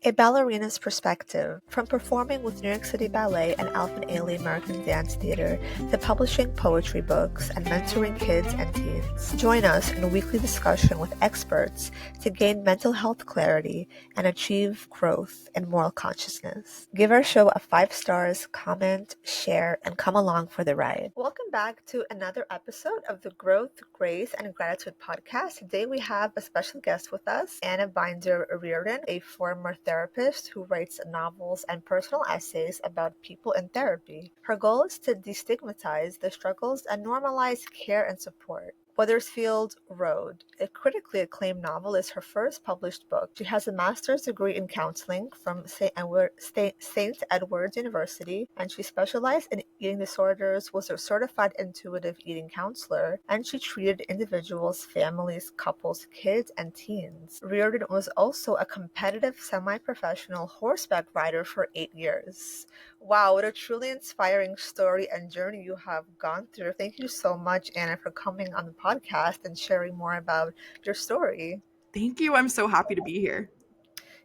A ballerina's perspective, from performing with New York City Ballet and Alvin Ailey American Dance Theater to publishing poetry books and mentoring kids and teens. Join us in a weekly discussion with experts to gain mental health clarity and achieve growth and moral consciousness. Give our show a 5 stars, comment, share, and come along for the ride. Welcome back to another episode of the Growth, Grace, and Gratitude podcast. Today we have a special guest with us, Anna Binder Reardon, a former therapist who writes novels and personal essays about people in therapy. Her goal is to destigmatize the struggles and normalize care and support. Weathersfield Road, a critically acclaimed novel, is her first published book. She has a master's degree in counseling from St. Edward's University, and she specialized in eating disorders, was a certified intuitive eating counselor, and she treated individuals, families, couples, kids, and teens. Reardon was also a competitive semi-professional horseback rider for 8 years. Wow, what a truly inspiring story and journey you have gone through. Thank you so much, Anna, for coming on the podcast and sharing more about your story. Thank you. I'm so happy to be here.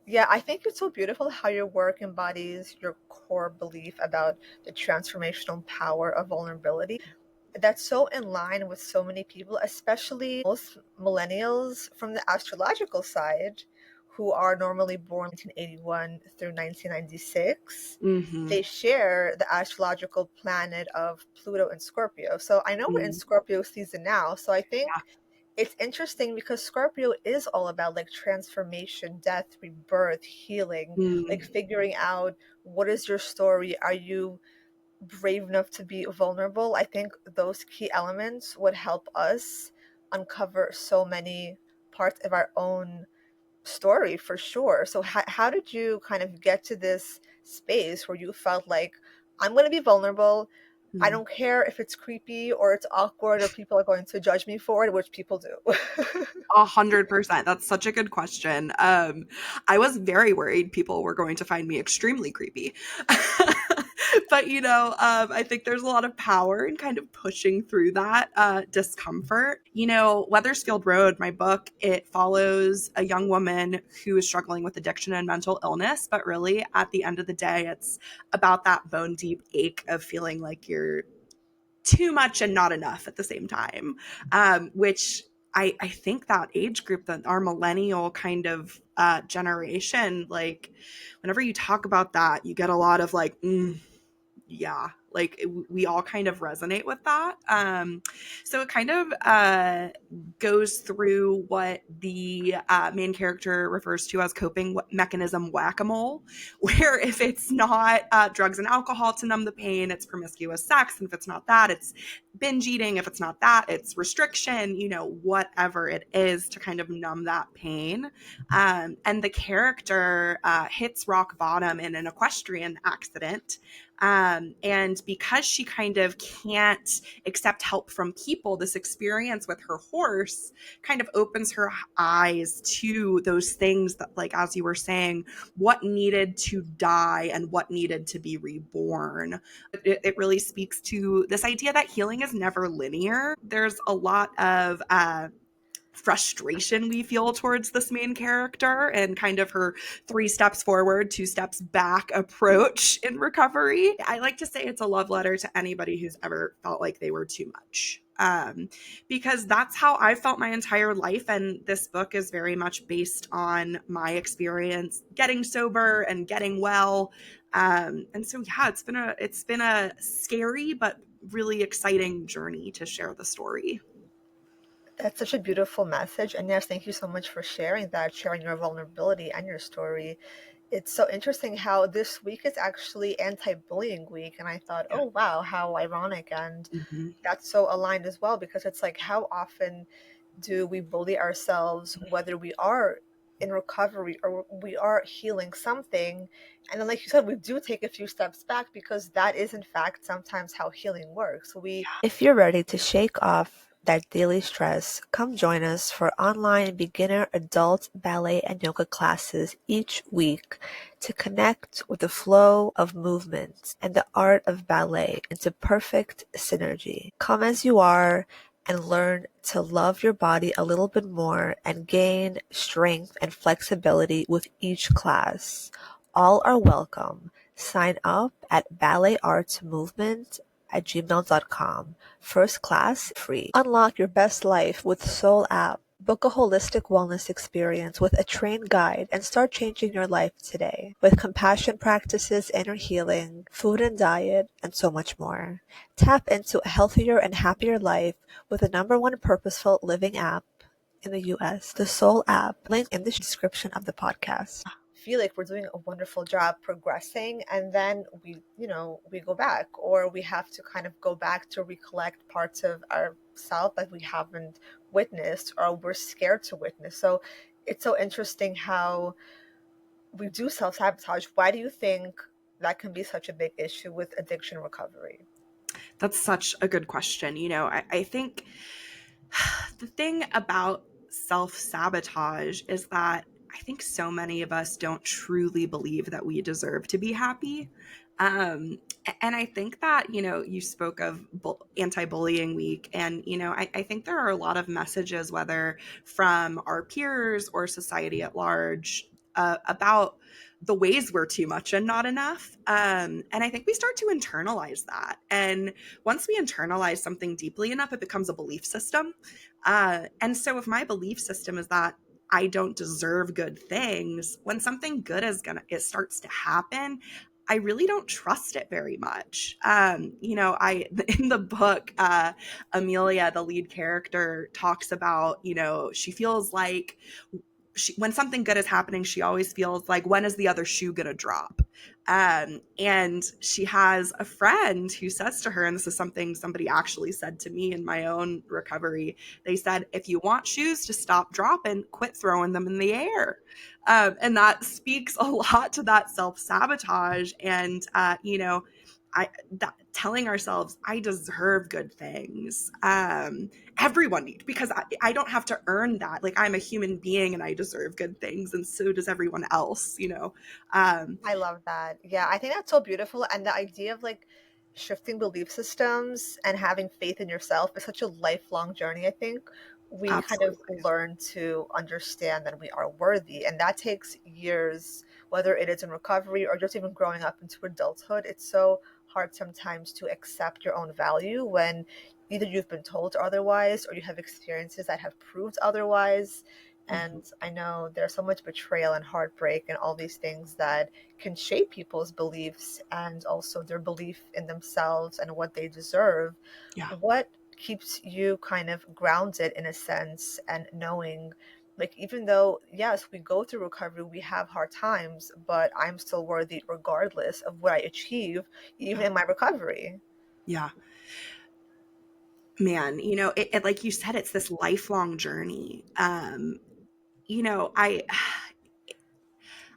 Yeah, I think it's so beautiful how your work embodies your core belief about the transformational power of vulnerability. That's so in line with so many people, especially most millennials from the astrological side who are normally born 1981 through 1996. They share the astrological planet of Pluto and Scorpio. So I know we're in Scorpio season now. So I think it's interesting because Scorpio is all about like transformation, death, rebirth, healing, like figuring out what is your story. Are you brave enough to be vulnerable? I think those key elements would help us uncover so many parts of our own story for sure. So how did you kind of get to this space where you felt like, I'm going to be vulnerable. I don't care if it's creepy or it's awkward or people are going to judge me for it, which people do. 100%. That's such a good question. I was very worried people were going to find me extremely creepy. But, I think there's a lot of power in kind of pushing through that discomfort. Weathersfield Road, my book, it follows a young woman who is struggling with addiction and mental illness. But really, at the end of the day, it's about that bone deep ache of feeling like you're too much and not enough at the same time, which I think that age group, that our millennial kind of generation, like whenever you talk about that, you get a lot of like, yeah, like we all kind of resonate with that. So it kind of goes through what the main character refers to as coping mechanism whack-a-mole, where if it's not drugs and alcohol to numb the pain, it's promiscuous sex. And if it's not that, it's binge eating. If it's not that, it's restriction, whatever it is to kind of numb that pain. And the character hits rock bottom in an equestrian accident. And because she kind of can't accept help from people, this experience with her horse kind of opens her eyes to those things that, like, as you were saying, what needed to die and what needed to be reborn. It really speaks to this idea that healing is never linear. There's a lot of frustration we feel towards this main character and kind of her 3 steps forward, 2 steps back approach in recovery. I like to say it's a love letter to anybody who's ever felt like they were too much, because that's how I felt my entire life. And this book is very much based on my experience getting sober and getting well. And so, yeah, it's been a scary but really exciting journey to share the story. That's such a beautiful message. And yes, thank you so much for sharing that, sharing your vulnerability and your story. It's so interesting how this week is actually anti-bullying week. And I thought, oh, wow, how ironic. And that's so aligned as well, because it's like, how often do we bully ourselves, whether we are in recovery or we are healing something? And then, like you said, we do take a few steps back because that is, in fact, sometimes how healing works. If you're ready to shake off that daily stress, come join us for online beginner, adult, ballet, and yoga classes each week to connect with the flow of movement and the art of ballet into perfect synergy. Come as you are, and learn to love your body a little bit more and gain strength and flexibility with each class. All are welcome. Sign up at balletartsmovement@gmail.com. First class free. Unlock your best life with Soul app. Book a holistic wellness experience with a trained guide and start changing your life today with compassion practices, inner healing, food and diet, and so much more. Tap into a healthier and happier life with the #1 purposeful living app in the US, the Soul app, link in the description of the podcast. I feel like we're doing a wonderful job progressing, and then we go back, or we have to kind of go back to recollect parts of ourself that we haven't witnessed or we're scared to witness. So it's so interesting how we do self-sabotage. Why do you think that can be such a big issue with addiction recovery? That's such a good question. I think the thing about self-sabotage is that I think so many of us don't truly believe that we deserve to be happy. And I think that, you spoke of anti-bullying week, and, I think there are a lot of messages, whether from our peers or society at large, about the ways we're too much and not enough. And I think we start to internalize that. And once we internalize something deeply enough, it becomes a belief system. And so if my belief system is that I don't deserve good things, when something good it starts to happen, I really don't trust it very much. In the book, Amelia, the lead character, talks about, she feels like when something good is happening, she always feels like, when is the other shoe going to drop? And she has a friend who says to her, and this is something somebody actually said to me in my own recovery. They said, if you want shoes to stop dropping, quit throwing them in the air. And that speaks a lot to that self-sabotage. And, telling ourselves, I deserve good things. Everyone needs, because I don't have to earn that. Like, I'm a human being and I deserve good things, and so does everyone else. I love that. Yeah, I think that's so beautiful. And the idea of like shifting belief systems and having faith in yourself is such a lifelong journey. I think we kind of Absolutely. learn to understand that we are worthy, and that takes years, whether it is in recovery or just even growing up into adulthood. It's so hard sometimes to accept your own value when either you've been told otherwise or you have experiences that have proved otherwise. Mhm. And I know there's so much betrayal and heartbreak and all these things that can shape people's beliefs and also their belief in themselves and what they deserve. Yeah. What keeps you kind of grounded in a sense and knowing, like, even though, yes, we go through recovery, we have hard times, but I'm still worthy regardless of what I achieve, even Yeah. in my recovery? Yeah. Man, like you said, it's this lifelong journey. You know, I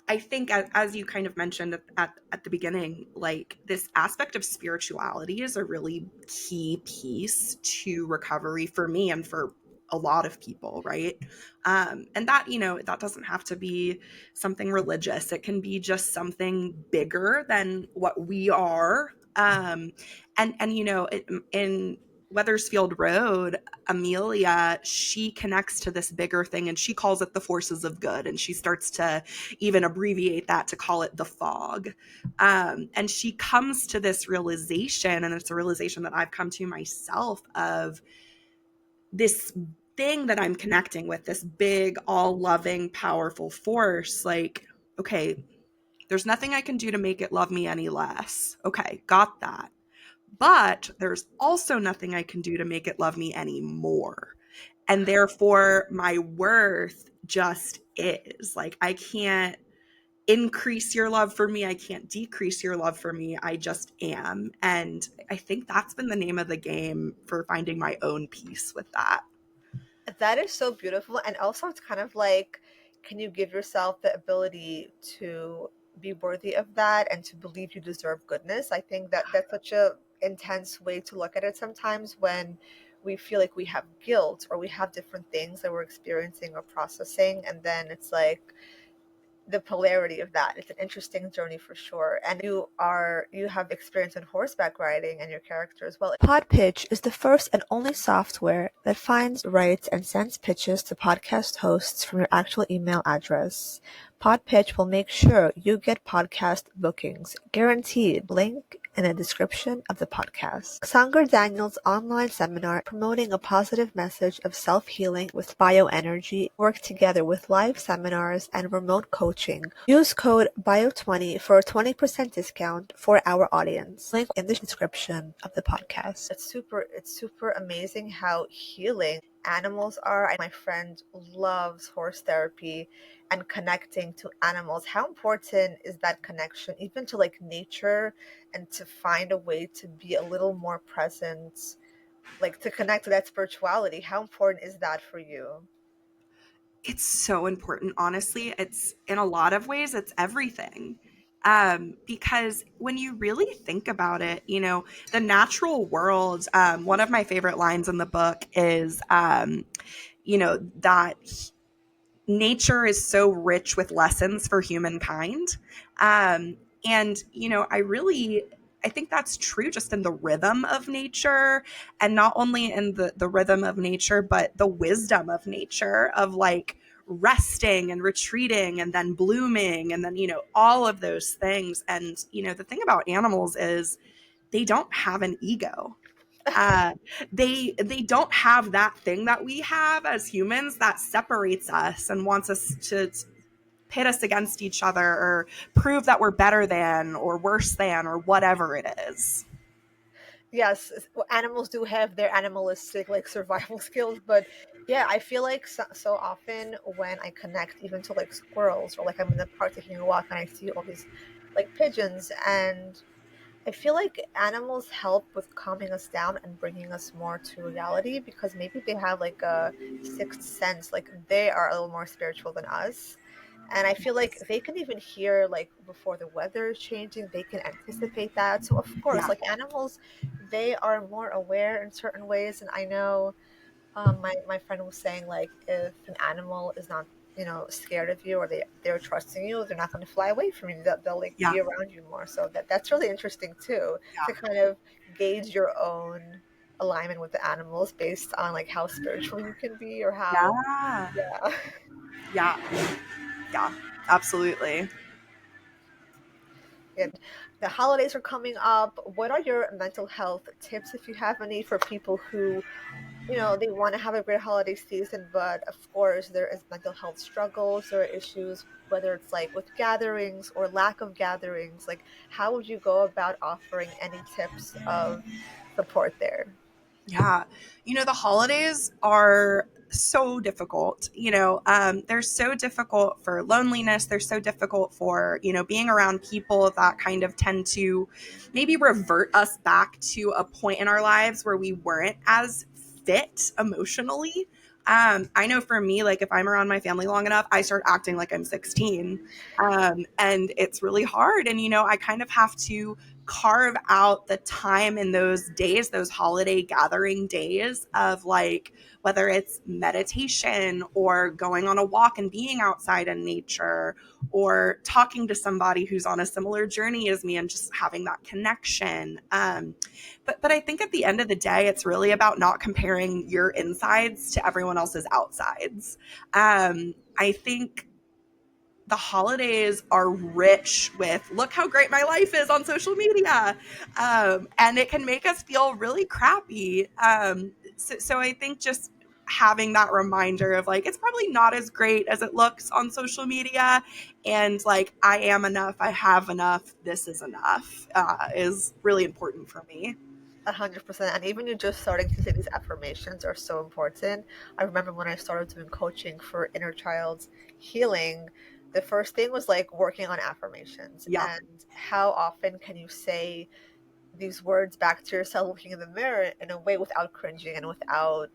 I think, as you kind of mentioned at the beginning, like, this aspect of spirituality is a really key piece to recovery for me and for a lot of people, right? And that, that doesn't have to be something religious. It can be just something bigger than what we are. And in Weathersfield Road, Amelia, she connects to this bigger thing, and she calls it the forces of good. And she starts to even abbreviate that to call it the fog. And she comes to this realization, and it's a realization that I've come to myself, of this thing that I'm connecting with, this big, all loving, powerful force. Like, okay, there's nothing I can do to make it love me any less. Okay, got that. But there's also nothing I can do to make it love me any more. And therefore, my worth just is. Like, I can't increase your love for me. I can't decrease your love for me. I just am. And I think that's been the name of the game for finding my own peace with that. That is so beautiful. And also, it's kind of like, can you give yourself the ability to be worthy of that and to believe you deserve goodness? I think that that's such a intense way to look at it sometimes when we feel like we have guilt or we have different things that we're experiencing or processing. And then it's like, the polarity of that. It's an interesting journey for sure. And you have experience in horseback riding and your character as well. Podpitch is the first and only software that finds, writes, and sends pitches to podcast hosts from your actual email address. Podpitch will make sure you get podcast bookings, guaranteed. Link in the description of the podcast. Sanger Daniel's online seminar promoting a positive message of self-healing with bioenergy work together with live seminars and remote coaching. Use code BIO20 for a 20% discount for our audience. Link in the description of the podcast. It's super amazing how healing animals are. My friend loves horse therapy and connecting to animals. How important is that connection, even to like nature, and to find a way to be a little more present, like to connect to that spirituality? How important is that for you? It's so important, honestly. It's in a lot of ways, it's everything. Because when you really think about it, the natural world, one of my favorite lines in the book is, that nature is so rich with lessons for humankind. And, I think that's true just in the rhythm of nature, and not only in the rhythm of nature, but the wisdom of nature, of like resting and retreating and then blooming and then, all of those things. And, the thing about animals is they don't have an ego. uh, they don't have that thing that we have as humans that separates us and wants us to pit us against each other or prove that we're better than or worse than or whatever it is. Yes, animals do have their animalistic like survival skills, but yeah, I feel like so often when I connect even to like squirrels, or like I'm in the park taking a walk and I see all these like pigeons, and I feel like animals help with calming us down and bringing us more to reality, because maybe they have like a sixth sense, like they are a little more spiritual than us. And I feel like they can even hear like before the weather is changing, they can anticipate that. So of course, Yeah, like animals, they are more aware in certain ways. And I know my friend was saying like if an animal is not, scared of you, or they're trusting you, they're not going to fly away from you. They'll like yeah, be around you more. So that's really interesting too, to yeah, kind of gauge your own alignment with the animals based on like how spiritual you can be, or how, yeah, yeah. yeah, yeah, absolutely. And the holidays are coming up. What are your mental health tips, if you have any, for people who, they want to have a great holiday season, but of course there is mental health struggles, there are issues, whether it's like with gatherings or lack of gatherings. Like, how would you go about offering any tips of support there? Yeah. The holidays are so difficult. They're so difficult for loneliness. They're so difficult for, being around people that kind of tend to maybe revert us back to a point in our lives where we weren't as fit emotionally. I know for me, like if I'm around my family long enough, I start acting like I'm 16. And it's really hard. And, I kind of have to carve out the time in those days, those holiday gathering days, of like whether it's meditation or going on a walk and being outside in nature, or talking to somebody who's on a similar journey as me and just having that connection. But I think at the end of the day, it's really about not comparing your insides to everyone else's outsides. I think the holidays are rich with look how great my life is on social media, and it can make us feel really crappy. So I think just having that reminder of like it's probably not as great as it looks on social media, and like I am enough, I have enough, this is enough, is really important for me. 100%. And even you just starting to say these affirmations are so important. I remember when I started doing coaching for inner child's healing, the first thing was like working on affirmations. Yeah, And how often can you say these words back to yourself looking in the mirror in a way without cringing and without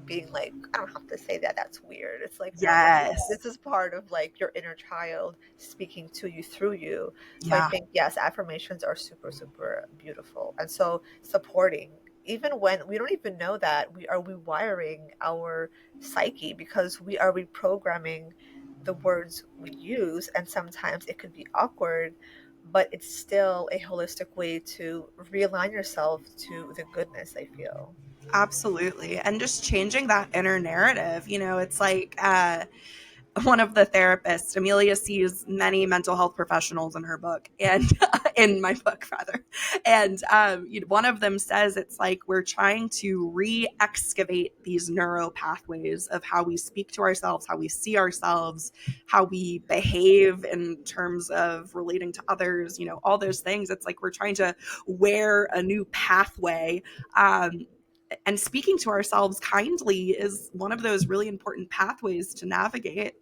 being like, I don't have to say that, that's weird. It's like, no, this yes, is part of like your inner child speaking to you through you. So I yeah, think yes, affirmations are super, super beautiful. And so supporting, even when we don't even know that, we are rewiring our psyche, because we are reprogramming the words we use, and sometimes it could be awkward, but it's still a holistic way to realign yourself to the goodness, I feel. Absolutely. And just changing that inner narrative, it's like, one of the therapists, Amelia, sees many mental health professionals in her book, and in my book rather. And one of them says it's like we're trying to re-excavate these neuro pathways of how we speak to ourselves, how we see ourselves, how we behave in terms of relating to others, all those things. It's like we're trying to wear a new pathway. And speaking to ourselves kindly is one of those really important pathways to navigate.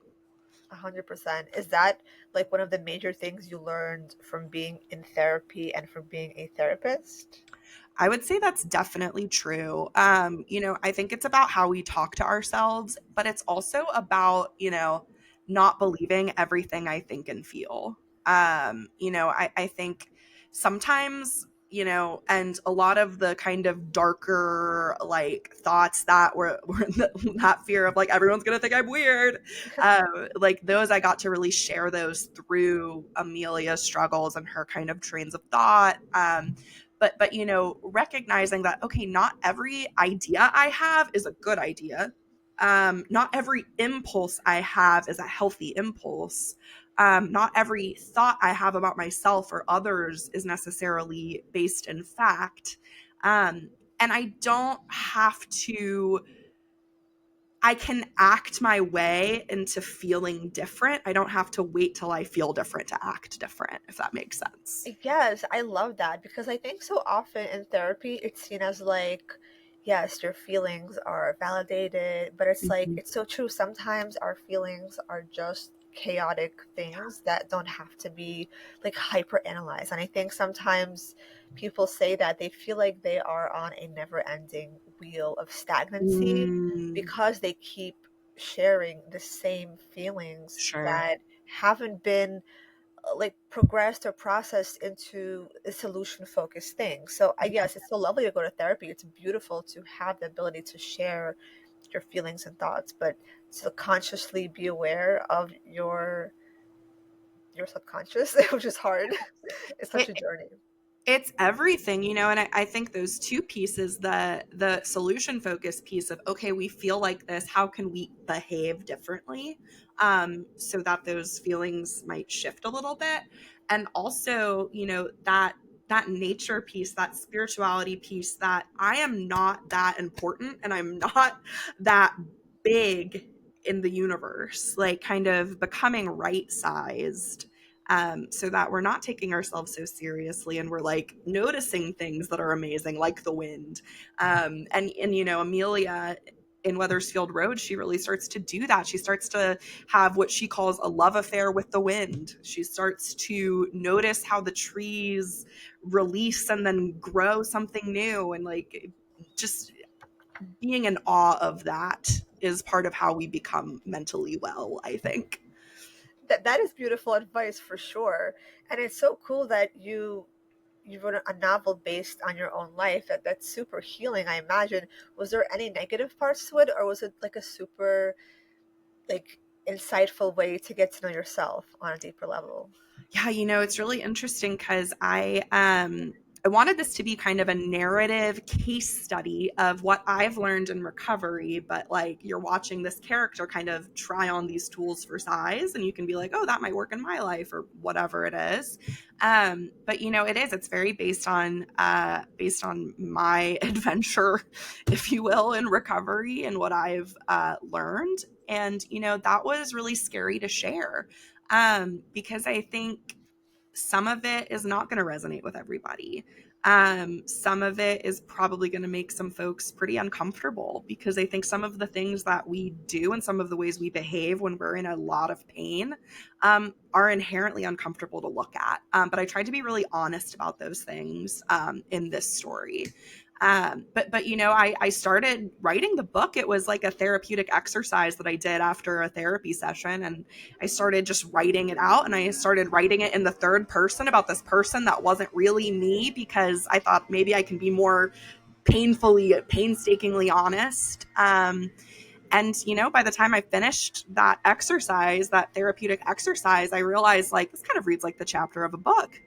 100%. Is that like one of the major things you learned from being in therapy and from being a therapist? I would say that's definitely true. I think it's about how we talk to ourselves, but it's also about, not believing everything I think and feel. I think sometimes, and a lot of the kind of darker like thoughts that were that fear of like everyone's gonna think I'm weird, like those I got to really share those through Amelia's struggles and her kind of trains of thought. But recognizing that, okay, not every idea I have is a good idea. Not every impulse I have is a healthy impulse. Not every thought I have about myself or others is necessarily based in fact. And I don't have to, I can act my way into feeling different. I don't have to wait till I feel different to act different, if that makes sense. Yes, I love that because I think so often in therapy it's seen as like, yes, your feelings are validated, but it's like, Mhm. it's so true. Sometimes our feelings are just chaotic things that don't have to be like hyper analyzed. And I think sometimes people say that they feel like they are on a never ending wheel of stagnancy Mm, because they keep sharing the same feelings sure. that haven't been like progressed or processed into a solution focused thing. So I guess it's so lovely to go to therapy. It's beautiful to have the ability to share your feelings and thoughts, but to consciously be aware of your subconscious, which is hard. It's such It, a journey. it's everything, and I think those two pieces, the solution focused piece of, okay, we feel like this, how can we behave differently, so that those feelings might shift a little bit. And also, that nature piece, that spirituality piece, that I am not that important and I'm not that big in the universe, like kind of becoming right sized, so that we're not taking ourselves so seriously and we're like noticing things that are amazing, like the wind. And Amelia in Weathersfield Road, she really starts to do that. She starts to have what she calls a love affair with the wind. She starts to notice how the trees release and then grow something new, and like just being in awe of that is part of how we become mentally well, I think. That is beautiful advice for sure. And it's so cool that you wrote a novel based on your own life. That's super healing, I imagine. Was there any negative parts to it, or was it like a super like insightful way to get to know yourself on a deeper level? Yeah, it's really interesting because I wanted this to be kind of a narrative case study of what I've learned in recovery, but like you're watching this character kind of try on these tools for size, and you can be like, oh, that might work in my life or whatever it is. But it's very based on my adventure, if you will, in recovery and what I've learned. And that was really scary to share, because I think some of it is not going to resonate with everybody. Some of it is probably going to make some folks pretty uncomfortable because I think some of the things that we do and some of the ways we behave when we're in a lot of pain, are inherently uncomfortable to look at. But I tried to be really honest about those things, in this story. But I started writing the book. It was like a therapeutic exercise that I did after a therapy session, and I started just writing it out, and I started writing it in the third person about this person that wasn't really me, because I thought maybe I can be more painstakingly honest. And by the time I finished that exercise, that therapeutic exercise, I realized like this kind of reads like the chapter of a book.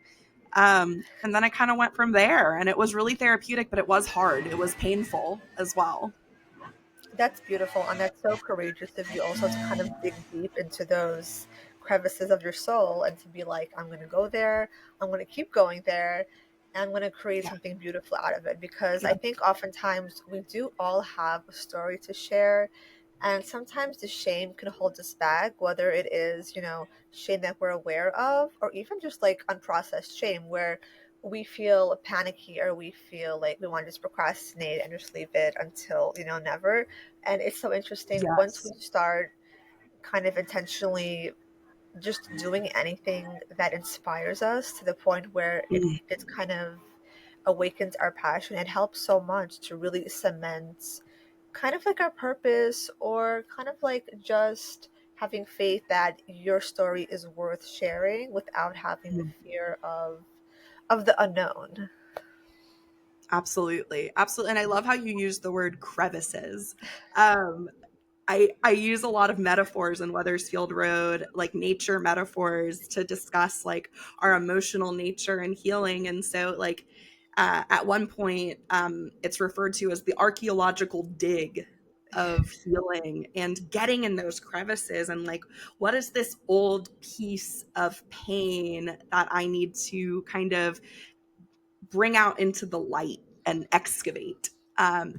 And then I kind of went from there, and it was really therapeutic, but it was hard. It was painful as well. That's beautiful, and that's so courageous of you also to kind of dig deep into those crevices of your soul and to be like, I'm going to go there, I'm going to keep going there, and I'm going to create Yeah. something beautiful out of it. Because Yeah. I think oftentimes we do all have a story to share, and sometimes the shame can hold us back, whether it is, shame that we're aware of, or even just like unprocessed shame where we feel panicky or we feel like we want to just procrastinate and just leave it until, never. And it's so interesting once we Yes. start kind of intentionally just doing anything that inspires us to the point where Mm. it kind of awakens our passion. It helps so much to really cement kind of like our purpose, or kind of like just having faith that your story is worth sharing without having the Mm. fear of the unknown. Absolutely. Absolutely. And I love how you use the word crevices. Um, I use a lot of metaphors in Weathersfield Road, like nature metaphors, to discuss like our emotional nature and healing. And so, like, at one point, it's referred to as the archaeological dig of healing and getting in those crevices and like, what is this old piece of pain that I need to kind of bring out into the light and excavate,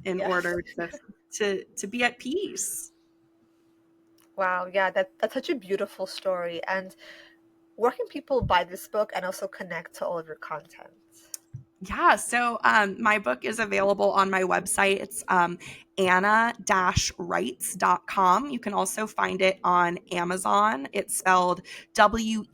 in Yes. order to be at peace. Wow, yeah, that's such a beautiful story. And where can people buy this book and also connect to all of your content? Yeah, so my book is available on my website. It's anna-writes.com. You can also find it on Amazon. It's spelled Wethers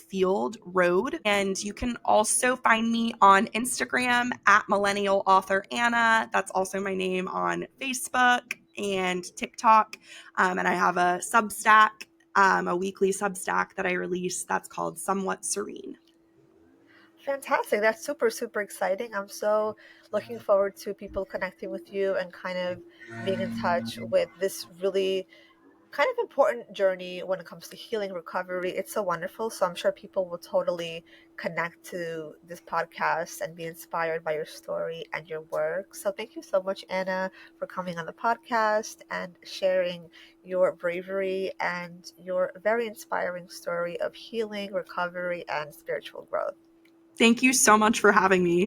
Field Road. And you can also find me on Instagram at Millennial Author Anna. That's also my name on Facebook and TikTok. And I have a Substack, a weekly Substack that I release that's called Somewhat Serene. Fantastic. That's super, super exciting. I'm so looking forward to people connecting with you and kind of being in touch with this really kind of important journey when it comes to healing recovery. It's so wonderful. So I'm sure people will totally connect to this podcast and be inspired by your story and your work. So thank you so much, Anna, for coming on the podcast and sharing your bravery and your very inspiring story of healing, recovery, and spiritual growth. Thank you so much for having me.